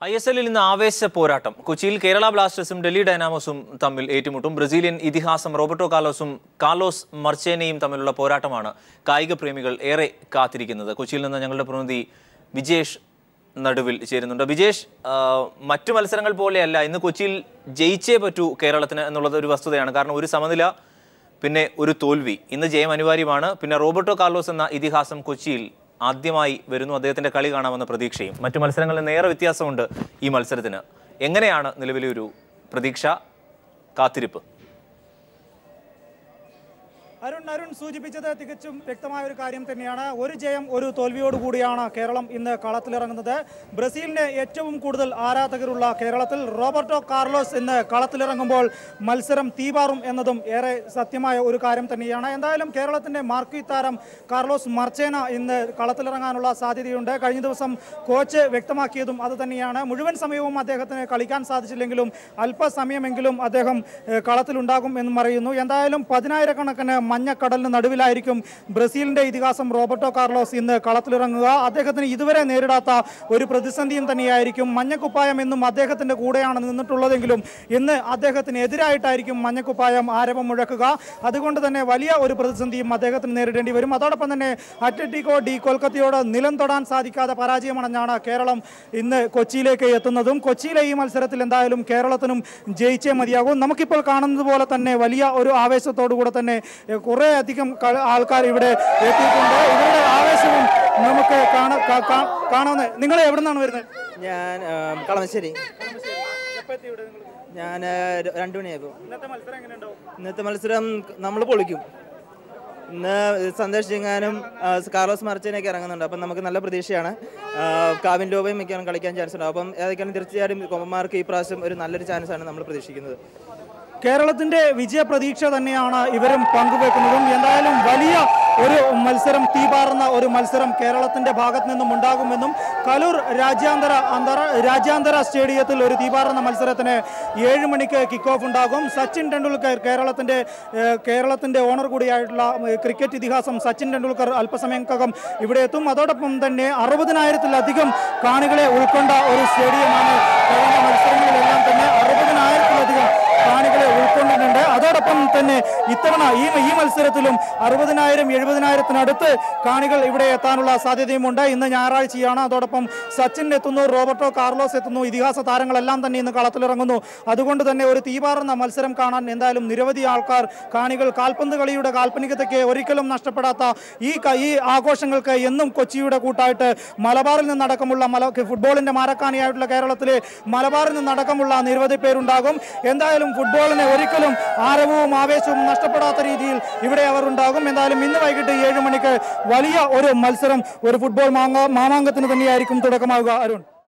ISL-ൽ ഇന്ന് ആവേശ പോരാട്ടം. കൊച്ചിയിൽ കേരള ബ്ലാസ്റ്റേഴ്സും ഡൽഹി ഡൈനാമോസും തമ്മിൽ ഏറ്റുമുട്ടും. ബ്രസീലിയൻ ഇതിഹാസം റോബർട്ടോ കാർലോസും കാർലോസ് മർച്ചേനയും തമ്മിലുള്ള പോരാട്ടമാണ് കായിക പ്രേമികൾ ഏറെ കാത്തിരിക്കുന്നത്. കൊച്ചിയിൽ നിന്ന് ഞങ്ങളുടെ പ്രതിനിധി വിജേഷ് നടുവിൽ ചേരുന്നുണ്ട്. വിജേഷ്, മറ്റു മത്സരങ്ങൾ പോലെയല്ല, ഇന്ന് കൊച്ചിയിൽ ജയിച്ചേ പറ്റൂ കേരളത്തിന് എന്നുള്ളത് ഒരു വസ്തുതയാണ്. കാരണം ഒരു സമനില, പിന്നെ ഒരു തോൽവി. ഇന്ന് ജയം അനിവാര്യമാണ്. പിന്നെ റോബർട്ടോ കാർലോസ് എന്ന ഇതിഹാസം കൊച്ചിയിൽ ആദ്യമായി വരുന്നു. അദ്ദേഹത്തിന്റെ കളി കാണാമെന്ന പ്രതീക്ഷയും. മറ്റു മത്സരങ്ങളിൽ നിന്ന് ഏറെ വ്യത്യാസമുണ്ട് ഈ മത്സരത്തിന്. എങ്ങനെയാണ് നിലവിലെ ഒരു പ്രതീക്ഷ, കാത്തിരിപ്പ്? അരുൺ സൂചിപ്പിച്ചത് തികച്ചും വ്യക്തമായ ഒരു കാര്യം തന്നെയാണ്. ഒരു ജയം ഒരു തോൽവിയോടുകൂടിയാണ് കേരളം ഇന്ന് കളത്തിലിറങ്ങുന്നത്. ബ്രസീലിന് ഏറ്റവും കൂടുതൽ ആരാധകരുള്ള കേരളത്തിൽ റോബർട്ടോ കാർലോസ് ഇന്ന് കളത്തിലിറങ്ങുമ്പോൾ മത്സരം തീപാറും എന്നതും ഏറെ സത്യമായ ഒരു കാര്യം തന്നെയാണ്. എന്തായാലും കേരളത്തിന്റെ മാർക്വീ താരം കാർലോസ് മർച്ചേന ഇന്ന് കളത്തിലിറങ്ങാനുള്ള സാധ്യതയുണ്ട്. കഴിഞ്ഞ ദിവസം കോച്ച് വ്യക്തമാക്കിയതും അത് തന്നെയാണ്. മുഴുവൻ സമയവും അദ്ദേഹത്തിന് കളിക്കാൻ സാധിച്ചില്ലെങ്കിലും അല്പസമയമെങ്കിലും അദ്ദേഹം കളത്തിലുണ്ടാകും എന്നും അറിയുന്നു. എന്തായാലും 10,000-കണക്കിന് മഞ്ഞക്കടലിന് നടുവിലായിരിക്കും ബ്രസീലിന്റെ ഇതിഹാസം റോബർട്ടോ കാർലോസ് ഇന്ന് കളത്തിലിറങ്ങുക. അദ്ദേഹത്തിന് ഇതുവരെ നേരിടാത്ത ഒരു പ്രതിസന്ധിയും തന്നെയായിരിക്കും. മഞ്ഞക്കുപ്പായം എന്നും അദ്ദേഹത്തിന്റെ കൂടെയാണ് നിന്നിട്ടുള്ളതെങ്കിലും ഇന്ന് അദ്ദേഹത്തിന് എതിരായിട്ടായിരിക്കും മഞ്ഞക്കുപ്പായം ആരവം മുഴക്കുക. അതുകൊണ്ട് തന്നെ വലിയ ഒരു പ്രതിസന്ധിയും അദ്ദേഹത്തിന് നേരിടേണ്ടി വരും. അതോടൊപ്പം തന്നെ അത്ലറ്റിക്കോ ഡി കൊൽക്കത്തയോട് നിലം തൊടാൻ സാധിക്കാതെ പരാജയമടഞ്ഞാണ് കേരളം ഇന്ന് കൊച്ചിയിലേക്ക് എത്തുന്നതും. കൊച്ചിയിലെ ഈ മത്സരത്തിൽ എന്തായാലും കേരളത്തിനും ജയിച്ചേ മതിയാകും. നമുക്കിപ്പോൾ കാണുന്നത് പോലെ തന്നെ വലിയ ഒരു ആവേശത്തോടുകൂടെ തന്നെ കുറേ അധികം ആൾക്കാർ ഇവിടെ എത്തിയിട്ടുണ്ട്. ഇവരുടെ ആവേശവും നമുക്ക് കാണാവുന്ന. നിങ്ങൾ എവിടെ നിന്നാണ് വരുന്നത്? ഞാൻ കളമശ്ശേരി. ഞാൻ 2 മണിയായപ്പോൾ. ഇന്നത്തെ മത്സരം നമ്മൾ പൊളിക്കും. ഇന്ന് സന്തോഷ് ചിങ്ങാനും കാർലോസ് മർച്ചേനൊക്കെ ഇറങ്ങുന്നുണ്ട്. അപ്പം നമുക്ക് നല്ല പ്രതീക്ഷയാണ്. കാവിൻ ലോബയും മിക്കവാറും കളിക്കാൻ ചാൻസ് ഉണ്ട്. അപ്പം ഏതൊക്കെയാണ് തീർച്ചയായിട്ടും കൊമ്പന്മാർക്ക് ഈ പ്രാവശ്യം ഒരു നല്ലൊരു ചാൻസാണ് നമ്മൾ പ്രതീക്ഷിക്കുന്നത്. കേരളത്തിന്റെ വിജയ പ്രതീക്ഷ തന്നെയാണ് ഇവരും പങ്കുവെക്കുന്നതും. എന്തായാലും വലിയ ഒരു മത്സരം, തീപാറുന്ന ഒരു മത്സരം കേരളത്തിന്റെ ഭാഗത്ത് നിന്നും ഉണ്ടാകുമെന്നും കലൂർ രാജ്യാന്തര സ്റ്റേഡിയത്തിൽ ഒരു തീപാറുന്ന മത്സരത്തിന് 7 മണിക്ക് കിക്ക് ഓഫ് ഉണ്ടാകും. സച്ചിൻ ടെണ്ടുൽക്കർ, കേരളത്തിന്റെ ഓണർ കൂടിയായിട്ടുള്ള ക്രിക്കറ്റ് ഇതിഹാസം സച്ചിൻ ടെണ്ടുൽക്കർ അല്പസമയത്തിനകം ഇവിടെ എത്തും. അതോടൊപ്പം തന്നെ 60,000-ത്തിലധികം കാണികളെ ഉൾക്കൊണ്ട ഒരു സ്റ്റേഡിയമാണ്. കഴിഞ്ഞ മത്സരങ്ങളിലെല്ലാം തന്നെ 60,000-ത്തിലധികം കാണികളെ ഉൾക്കൊണ്ടിട്ടുണ്ട്. അതോടൊപ്പം തന്നെ ഇത്തവണ ഈ മത്സരത്തിലും 60,000, 70,000-ത്തിനടുത്ത് കാണികൾ ഇവിടെ എത്താനുള്ള സാധ്യതയുമുണ്ട്. ഇന്ന് ഞായറാഴ്ചയാണ്. അതോടൊപ്പം സച്ചിൻ എത്തുന്നു, റോബർട്ടോ കാർലോസ് എത്തുന്നു, ഇതിഹാസ താരങ്ങളെല്ലാം തന്നെ ഇന്ന് കളത്തിലിറങ്ങുന്നു. അതുകൊണ്ട് തന്നെ ഒരു തീപാറുന്ന മത്സരം കാണാൻ എന്തായാലും നിരവധി ആൾക്കാർ, കാണികൾ, കാൽപന്ത് കളിയുടെ കാൽപ്പനികതയ്ക്ക് ഒരിക്കലും നഷ്ടപ്പെടാത്ത ഈ ആഘോഷങ്ങൾക്ക് എന്നും കൊച്ചിയുടെ കൂട്ടായിട്ട് മലബാറിൽ നിന്നടക്കമുള്ള ഫുട്ബോളിന്റെ മാരക്കാനിയായിട്ടുള്ള കേരളത്തിലെ മലബാറിൽ നിന്നടക്കമുള്ള നിരവധി പേരുണ്ടാകും. എന്തായാലും ഫുട്ബോളിന് ഒരിക്കലും ആരവവും ആവേശവും നഷ്ടപ്പെടാത്ത രീതിയിൽ ഇവിടെ അവർ ഉണ്ടാകും. എന്തായാലും ഇന്ന് വൈകിട്ട് 7 മണിക്ക് വലിയ ഒരു മത്സരം, ഒരു ഫുട്ബോൾ മാമാങ്കത്തിന് തന്നെയായിരിക്കും തുടക്കമാവുക. അരുൺ.